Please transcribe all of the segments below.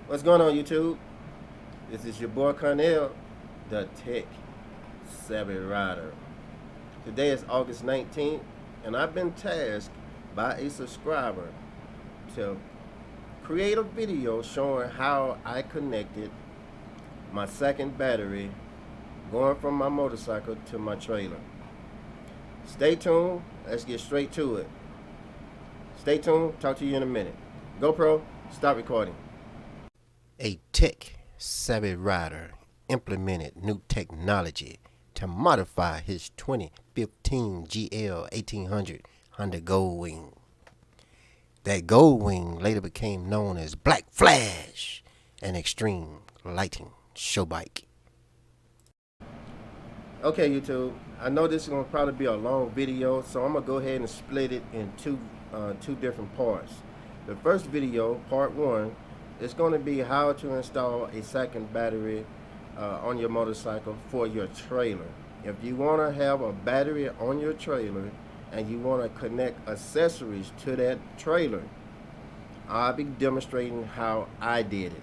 What's going on, YouTube? This is your boy Cornell, the Tech Savvy Rider. Today is August 19th, and I've been tasked by a subscriber to create a video showing how I connected my second battery going from my motorcycle to my trailer. Stay tuned. Let's get straight to it. Stay tuned. Talk to you in a minute. GoPro, stop recording. A tech savvy rider implemented new technology to modify his 2015 GL 1800 Honda Goldwing. That Goldwing later became known as Black Flash, an extreme lighting show bike. Okay, YouTube, I know this is going to probably be a long video, so I'm going to go ahead and split it in two different parts. The first video, part one, it's going to be how to install a second battery on your motorcycle for your trailer. If you want to have a battery on your trailer and you want to connect accessories to that trailer, I'll be demonstrating how I did it.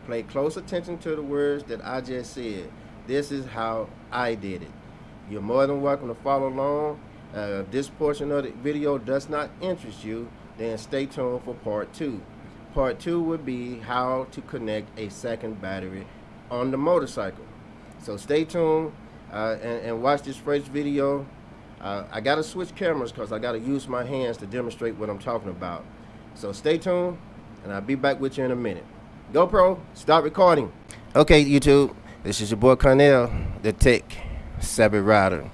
Pay close attention to the words that I just said. This is how I did it. You're more than welcome to follow along. If this portion of the video does not interest you, then stay tuned for part two. Part two would be how to connect a second battery on the motorcycle. So stay tuned and watch this first video. I gotta switch cameras because I gotta use my hands to demonstrate what I'm talking about. So stay tuned, and I'll be back with you in a minute. GoPro, stop recording. Okay, YouTube, this is your boy Cornell, the Tech Savvy Rider.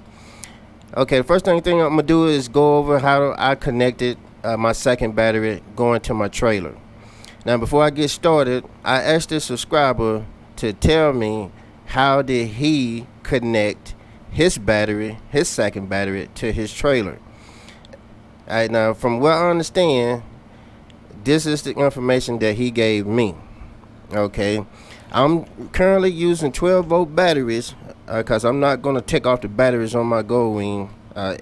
Okay, the first thing I'm gonna do is go over how I connected my second battery going to my trailer. Now, before I get started, I asked this subscriber to tell me how did he connect his battery, his second battery, to his trailer. All right, now, from what I understand, this is the information that he gave me. Okay, I'm currently using 12-volt batteries because I'm not going to take off the batteries on my Goldwing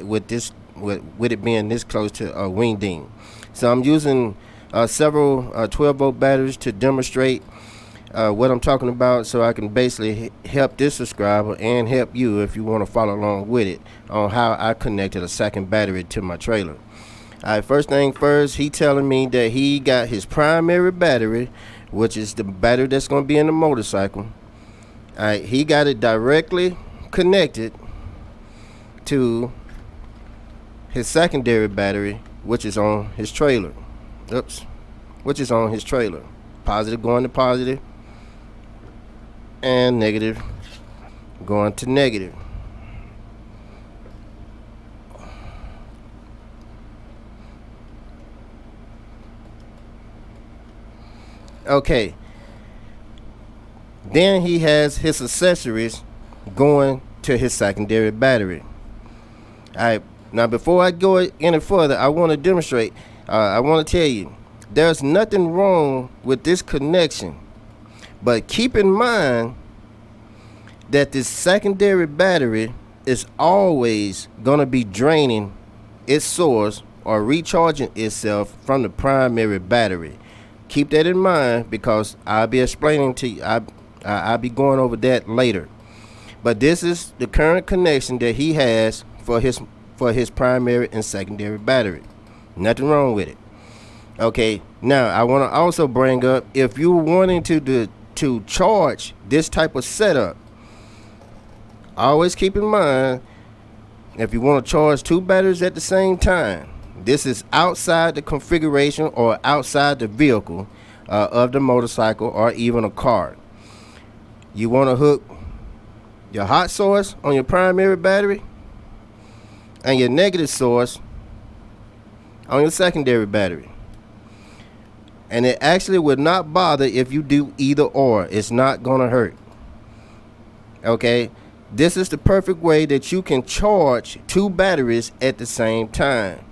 with it being this close to a wing ding. So I'm using several 12-volt batteries to demonstrate what I'm talking about, so I can basically help this subscriber and help you if you want to follow along with it on how I connected a second battery to my trailer. Alright, first thing first, he telling me that he got his primary battery, which is the battery that's going to be in the motorcycle. Alright, he got it directly connected to his secondary battery, which is on his trailer. Which is on his trailer. Positive going to positive, and negative going to negative. Okay. Then he has his accessories going to his secondary battery. Alright, now before I go any further, I want to demonstrate. I want to tell you, there's nothing wrong with this connection, but keep in mind that this secondary battery is always going to be draining its source or recharging itself from the primary battery. Keep that in mind because I'll be explaining to you, I'll be going over that later. But this is the current connection that he has for his primary and secondary battery. Nothing wrong with it. Okay, now I want to also bring up, if you're wanting to charge this type of setup, always keep in mind, if you want to charge two batteries at the same time, this is outside the configuration or outside the vehicle of the motorcycle or even a car. You want to hook your hot source on your primary battery and your negative source on your secondary battery. And it actually would not bother if you do either or. It's not going to hurt. Okay? This is the perfect way that you can charge two batteries at the same time.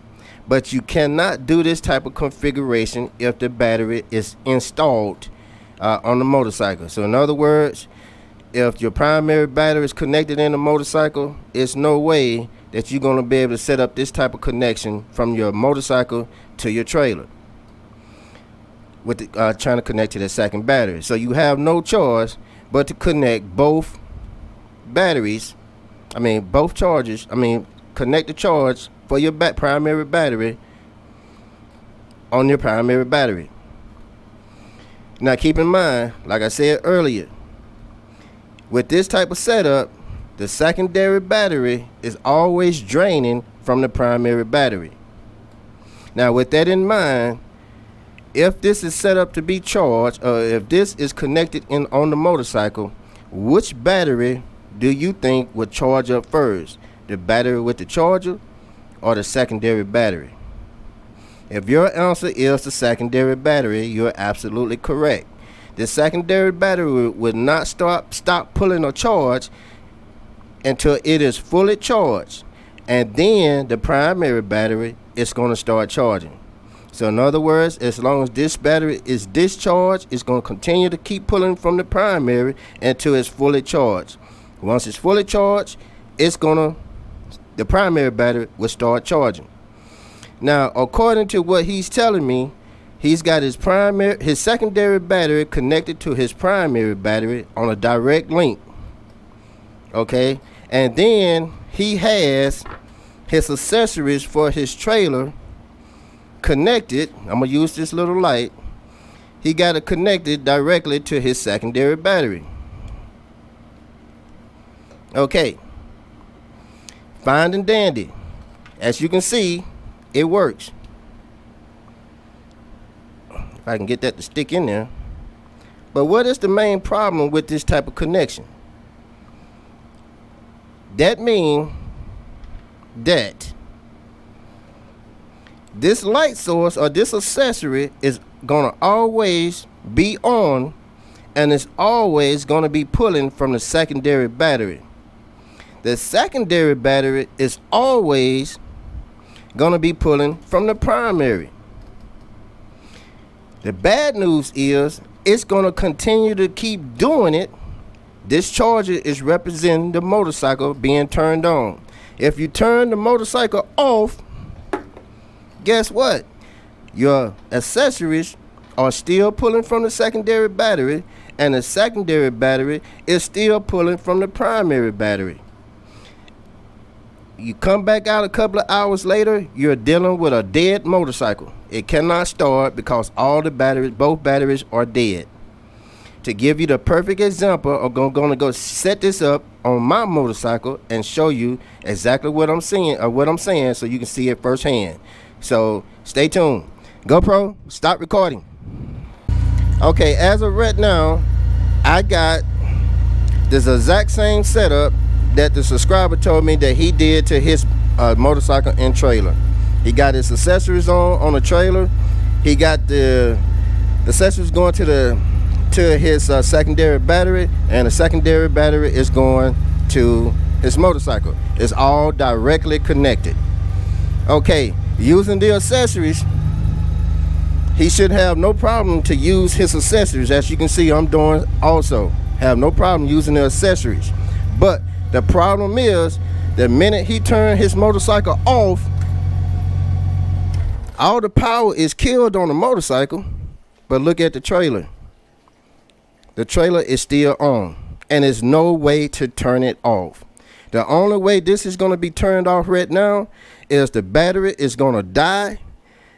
But you cannot do this type of configuration if the battery is installed on the motorcycle. So in other words, if your primary battery is connected in the motorcycle, it's no way that you're going to be able to set up this type of connection from your motorcycle to your trailer. with the, trying to connect to the second battery. So you have no choice but to connect both batteries. Both chargers. Connect the charge for your primary battery on your primary battery. Now keep in mind, like I said earlier, with this type of setup, the secondary battery is always draining from the primary battery. Now with that in mind, if this is set up to be charged, or if this is connected in on the motorcycle, which battery do you think would charge up first? The battery with the charger or the secondary battery? If your answer is the secondary battery, you're absolutely correct. The secondary battery would not stop pulling a charge until it is fully charged, and then the primary battery is going to start charging. So in other words, as long as this battery is discharged, it's going to continue to keep pulling from the primary until it's fully charged. Once it's fully charged, the primary battery will start charging. Now, according to what he's telling me, he's got his secondary battery connected to his primary battery on a direct link. Okay, and then he has his accessories for his trailer connected. I'm gonna use this little light. He got it connected directly to his secondary battery. Okay, fine and dandy. As you can see, it works. If I can get that to stick in there. But what is the main problem with this type of connection? That means that this light source or this accessory is gonna always be on, and it's always gonna be pulling from the secondary battery. The secondary battery is always gonna be pulling from the primary. The bad news is it's gonna continue to keep doing it. This charger is representing the motorcycle being turned on. If you turn the motorcycle off, guess what? Your accessories are still pulling from the secondary battery, and the secondary battery is still pulling from the primary battery. You come back out a couple of hours later, you're dealing with a dead motorcycle. It cannot start because both batteries are dead. To give you the perfect example, I'm gonna go set this up on my motorcycle and show you exactly what I'm saying, so you can see it firsthand. So stay tuned. GoPro, stop recording. Okay, as of right now, I got this exact same setup that the subscriber told me that he did to his motorcycle and trailer. He got his accessories on the trailer. He got the accessories going to his secondary battery, and the secondary battery is going to his motorcycle. It's all directly connected. Okay, using the accessories, he should have no problem to use his accessories. As you can see, I'm doing also have no problem using the accessories. But the problem is, the minute he turned his motorcycle off, all the power is killed on the motorcycle. But look at the trailer. The trailer is still on, and there's no way to turn it off. The only way this is going to be turned off right now is the battery is going to die,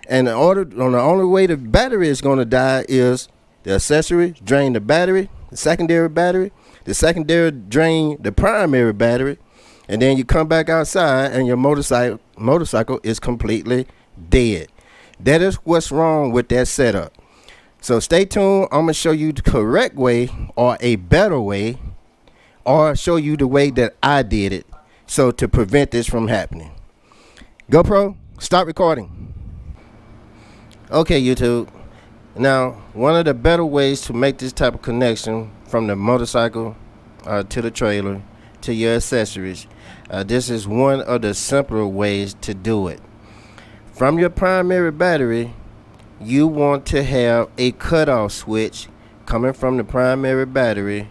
and the only way the battery is going to die is the accessory drain the battery, the secondary drain the primary battery, and then you come back outside and your motorcycle is completely dead. That is what's wrong with that setup. So stay tuned. I'm gonna show you the correct way, or a better way, or show you the way that I did it, so to prevent this from happening. GoPro, stop recording. Okay, YouTube. Now, one of the better ways to make this type of connection from the motorcycle to the trailer to your accessories, this is one of the simpler ways to do it. From your primary battery, you want to have a cutoff switch coming from the primary battery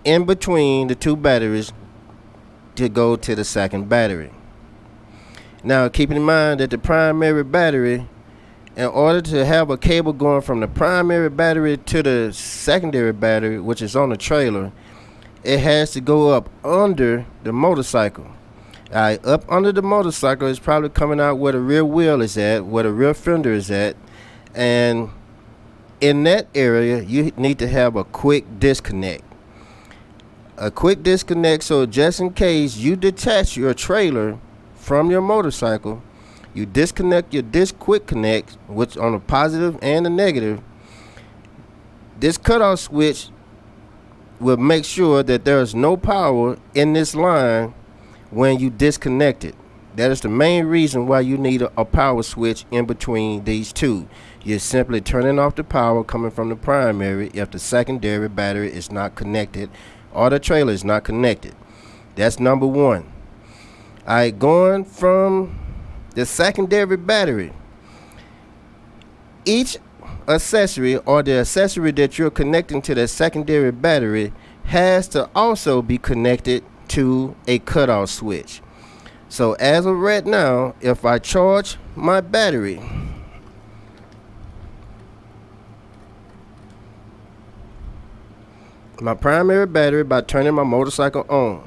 in between the two batteries to go to the second battery. Now, keeping in mind that the primary battery in order to have a cable going from the primary battery to the secondary battery, which is on the trailer, it has to go up under the motorcycle. Alright, up under the motorcycle is probably coming out where the rear wheel is at, where the rear fender is at, and in that area you need to have a quick disconnect. A quick disconnect, so just in case you detach your trailer from your motorcycle, you disconnect your disc quick connect, which on the positive and the negative. This cutoff switch will make sure that there is no power in this line when you disconnect it. That is the main reason why you need a power switch in between these two. You're simply turning off the power coming from the primary if the secondary battery is not connected or the trailer is not connected. That's number one. Alright, going from the secondary battery, each accessory or the accessory that you're connecting to the secondary battery has to also be connected to a cutoff switch. So as of right now, if I charge my battery, my primary battery, by turning my motorcycle on,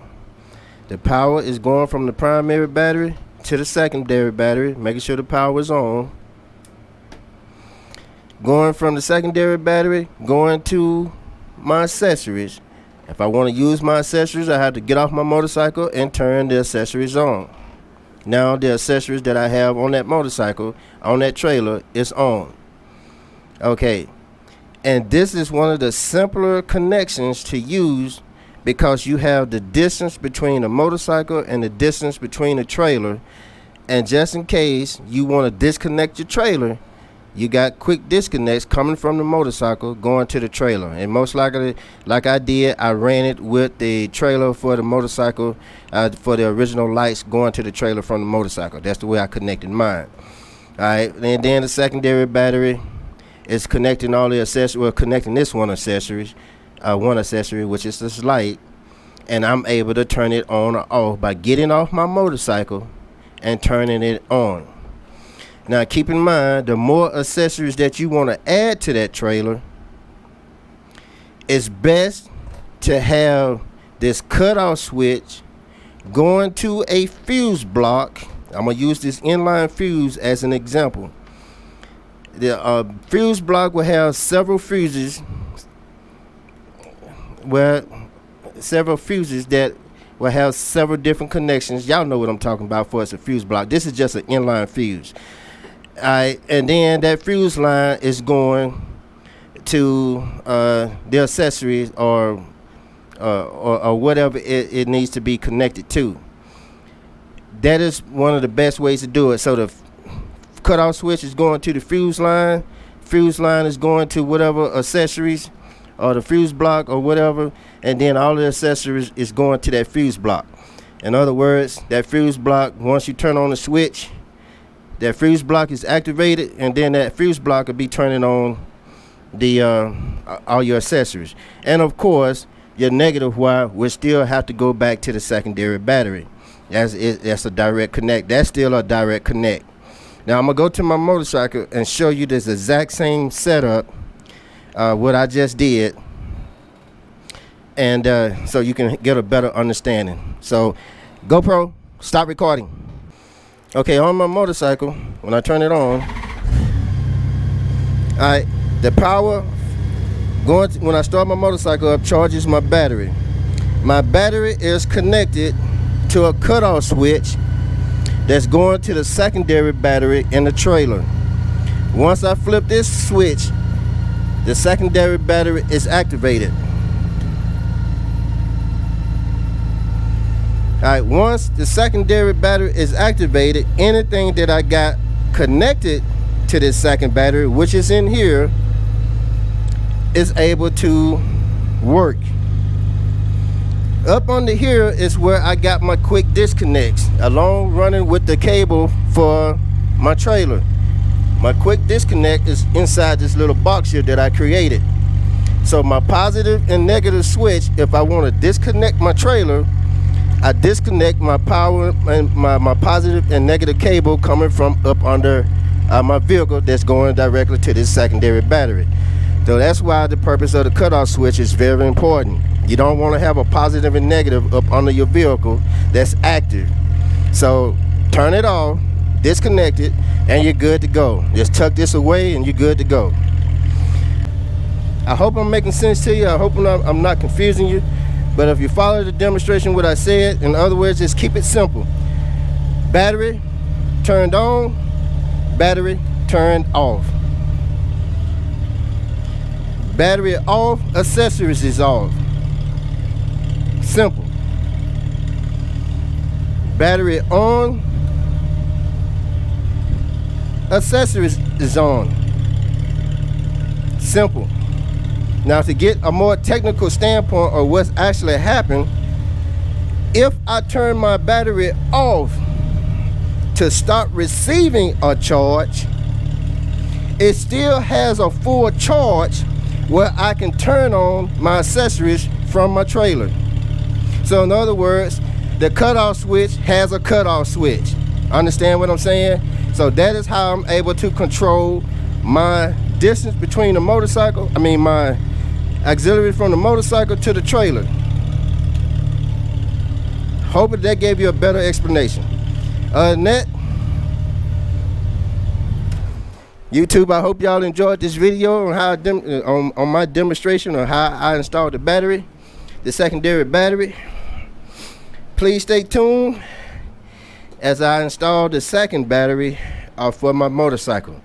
the power is going from the primary battery to the secondary battery, making sure the power is on. Going from the secondary battery, going to my accessories. If I want to use my accessories, I have to get off my motorcycle and turn the accessories on. Now the accessories that I have on that motorcycle, on that trailer, is on. Okay, and this is one of the simpler connections to use, because you have the distance between the motorcycle and the distance between the trailer. And just in case you want to disconnect your trailer, you got quick disconnects coming from the motorcycle going to the trailer. And most likely, like I did, I ran it with the trailer for the motorcycle, for the original lights going to the trailer from the motorcycle. That's the way I connected mine. Alright, and then the secondary battery is connecting all the accessories, well, connecting this one accessory, which is this light, and I'm able to turn it on or off by getting off my motorcycle and turning it on. Now keep in mind, the more accessories that you want to add to that trailer, it's best to have this cutoff switch going to a fuse block. I'm going to use this inline fuse as an example. The fuse block will have several fuses, that will have several different connections. Y'all know what I'm talking about for us, a fuse block. This is just an inline fuse. Alright, and then that fuse line is going to the accessories or whatever it needs to be connected to. That is one of the best ways to do it. So the cutoff switch is going to the fuse line is going to whatever accessories or the fuse block or whatever, and then all the accessories is going to that fuse block. In other words, that fuse block, once you turn on the switch, that fuse block is activated, and then that fuse block will be turning on the all your accessories. And of course, your negative wire will still have to go back to the secondary battery. That's a direct connect. That's still a direct connect. Now I'm gonna go to my motorcycle and show you this exact same setup, what I just did, and so you can get a better understanding. So GoPro, stop recording. Okay, on my motorcycle, when I turn it on, the power when I start my motorcycle up charges my battery. My battery is connected to a cutoff switch that's going to the secondary battery in the trailer. Once I flip this switch, the secondary battery is activated. Alright, once the secondary battery is activated, anything that I got connected to this second battery, which is in here, is able to work. Up under here is where I got my quick disconnects, along running with the cable for my trailer. My quick disconnect is inside this little box here that I created. So my positive and negative switch, if I want to disconnect my trailer, I disconnect my power and my positive and negative cable coming from up under my vehicle that's going directly to this secondary battery. So that's why the purpose of the cutoff switch is very important. You don't want to have a positive and negative up under your vehicle that's active. So turn it off, disconnect it, and you're good to go. Just tuck this away and you're good to go. I hope I'm making sense to you. I hope I'm not confusing you. But if you follow the demonstration what I said, in other words, just keep it simple. Battery turned on, battery turned off. Battery off, accessories is off. Simple. Battery on, accessories is on. Simple. Now, to get a more technical standpoint of what's actually happened, if I turn my battery off to stop receiving a charge, it still has a full charge where I can turn on my accessories from my trailer. So in other words, the cutoff switch has a cutoff switch. Understand what I'm saying? So that is how I'm able to control my distance between the motorcycle, my auxiliary from the motorcycle to the trailer. Hope that gave you a better explanation. Other than that, YouTube, I hope y'all enjoyed this video on how on my demonstration of how I installed the battery, the secondary battery. Please stay tuned as I install the second battery for my motorcycle.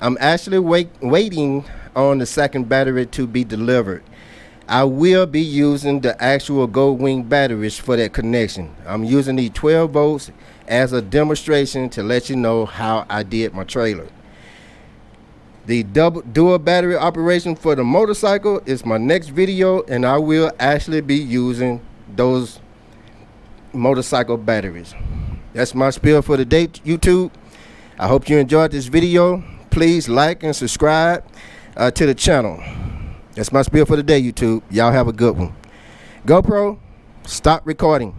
I'm actually waiting on the second battery to be delivered. I will be using the actual Gold Wing batteries for that connection. I'm using the 12 volts as a demonstration to let you know how I did my trailer. The dual battery operation for the motorcycle is my next video, and I will actually be using those motorcycle batteries. That's my spiel for the day, YouTube. I hope you enjoyed this video. Please like and subscribe to the channel. That's my spiel for the day, YouTube. Y'all have a good one. GoPro, stop recording.